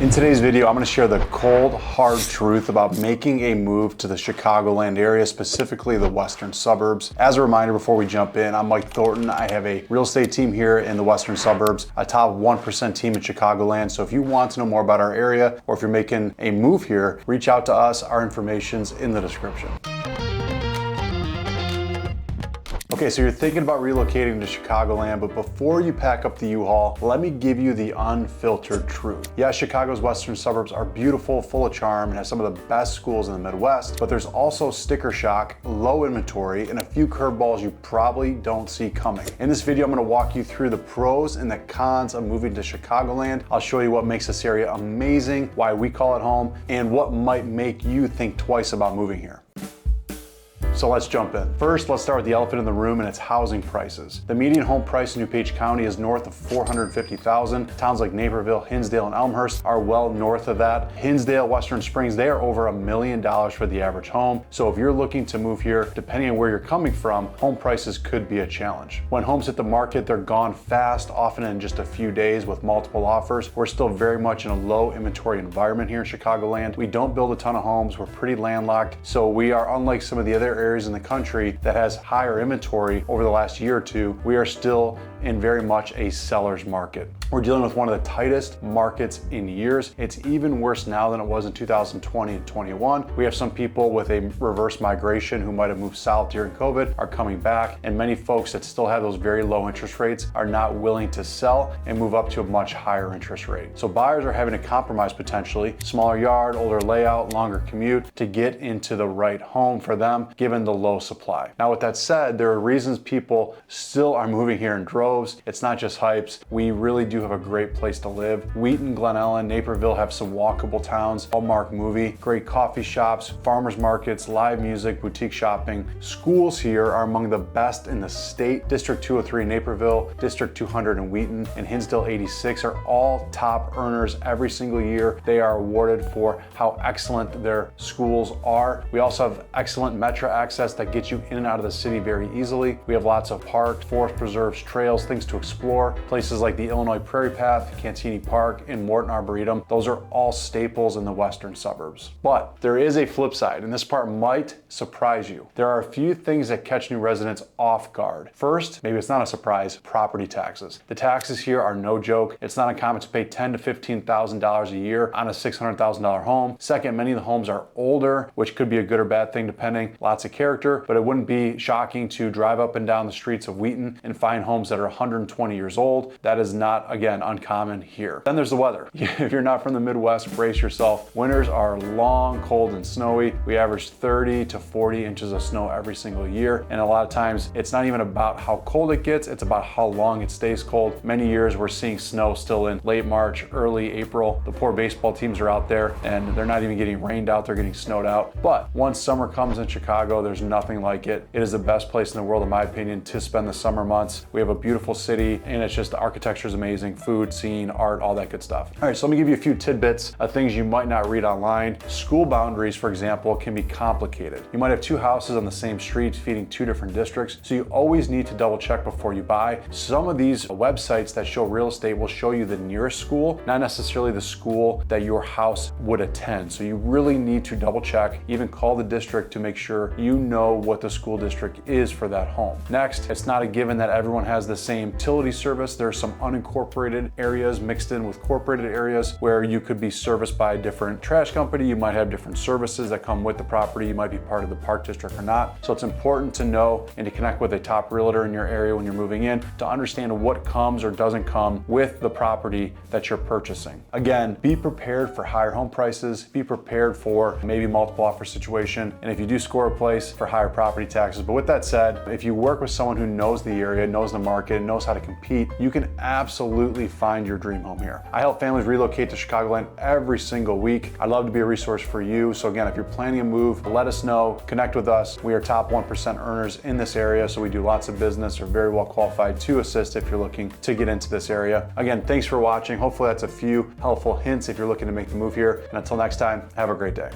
In today's video, I'm going to share the cold, hard truth about making a move to the Chicagoland area, specifically the western suburbs. As a reminder, before we jump in, I'm Mike Thornton. I have a real estate team here in the western suburbs, a top 1% team in Chicagoland. So if you want to know more about our area, or if you're making a move here, reach out to us. Our information's in the description. Okay, so you're thinking about relocating to Chicagoland, but before you pack up the U-Haul, let me give you the unfiltered truth. Yeah, Chicago's western suburbs are beautiful, full of charm, and have some of the best schools in the Midwest, but there's also sticker shock, low inventory, and a few curveballs you probably don't see coming. In this video, I'm gonna walk you through the pros and the cons of moving to Chicagoland. I'll show you what makes this area amazing, why we call it home, and what might make you think twice about moving here. So let's jump in. First, let's start with the elephant in the room, and it's housing prices. The median home price in DuPage County is north of $450,000. Towns like Naperville, Hinsdale, and Elmhurst are well north of that. Hinsdale, Western Springs, they are over $1 million for the average home. So if you're looking to move here, depending on where you're coming from, home prices could be a challenge. When homes hit the market, they're gone fast, often in just a few days with multiple offers. We're still very much in a low inventory environment here in Chicagoland. We don't build a ton of homes. We're pretty landlocked. So we are unlike some of the other areas in the country that has higher inventory over the last year or two. We are still in very much a seller's market. We're dealing with one of the tightest markets in years. It's even worse now than it was in 2020 and 21. We have some people with a reverse migration who might have moved south during COVID are coming back, and many folks that still have those very low interest rates are not willing to sell and move up to a much higher interest rate. So buyers are having to compromise potentially, smaller yard, older layout, longer commute to get into the right home for them, given the low supply. Now, with that said, there are reasons people still are moving here in droves. It's not just hypes. We really do have a great place to live. Wheaton, Glen Ellyn, Naperville have some walkable towns, Hallmark movie, great coffee shops, farmers markets, live music, boutique shopping. Schools here are among the best in the state. District 203 in Naperville, District 200 in Wheaton, and Hinsdale 86 are all top earners every single year. They are awarded for how excellent their schools are. We also have excellent metro access that gets you in and out of the city very easily. We have lots of parks, forest preserves, trails, things to explore. Places like the Illinois Prairie Path, Cantini Park, and Morton Arboretum, those are all staples in the western suburbs. But there is a flip side, and this part might surprise you. There are a few things that catch new residents off guard. First, maybe it's not a surprise, property taxes. The taxes here are no joke. It's not uncommon to pay $10,000 to $15,000 a year on a $600,000 home. Second, many of the homes are older, which could be a good or bad thing depending. Lots of character, but it wouldn't be shocking to drive up and down the streets of Wheaton and find homes that are 120 years old. That is not, again, uncommon here. Then there's the weather. If you're not from the Midwest, brace yourself. Winters are long, cold, and snowy. We average 30 to 40 inches of snow every single year. And a lot of times it's not even about how cold it gets, it's about how long it stays cold. Many years we're seeing snow still in late March, early April. The poor baseball teams are out there and they're not even getting rained out, they're getting snowed out. But once summer comes in Chicago, there's nothing like it. It is the best place in the world, in my opinion, to spend the summer months. We have a beautiful city, and it's just the architecture is amazing, food, scene, art, all that good stuff. All right, so let me give you a few tidbits of things you might not read online. School boundaries, for example, can be complicated. You might have two houses on the same street feeding two different districts, so you always need to double check before you buy. Some of these websites that show real estate will show you the nearest school, not necessarily the school that your house would attend. So you really need to double check, even call the district to make sure you know what the school district is for that home. Next, it's not a given that everyone has the same utility service. There are some unincorporated areas mixed in with corporated areas where you could be serviced by a different trash company. You might have different services that come with the property. You might be part of the park district or not. So it's important to know and to connect with a top realtor in your area when you're moving in to understand what comes or doesn't come with the property that you're purchasing. Again, be prepared for higher home prices, be prepared for maybe multiple offer situation, and if you do score a place, for higher property taxes. But with that said, if you work with someone who knows the area, knows the market, and knows how to compete, you can absolutely find your dream home here. I help families relocate to Chicagoland every single week. I'd love to be a resource for you. So again, if you're planning a move, let us know, connect with us. We are top 1% earners in this area, so we do lots of business, are very well qualified to assist if you're looking to get into this area. Again, thanks for watching. Hopefully that's a few helpful hints if you're looking to make the move here. And until next time, have a great day.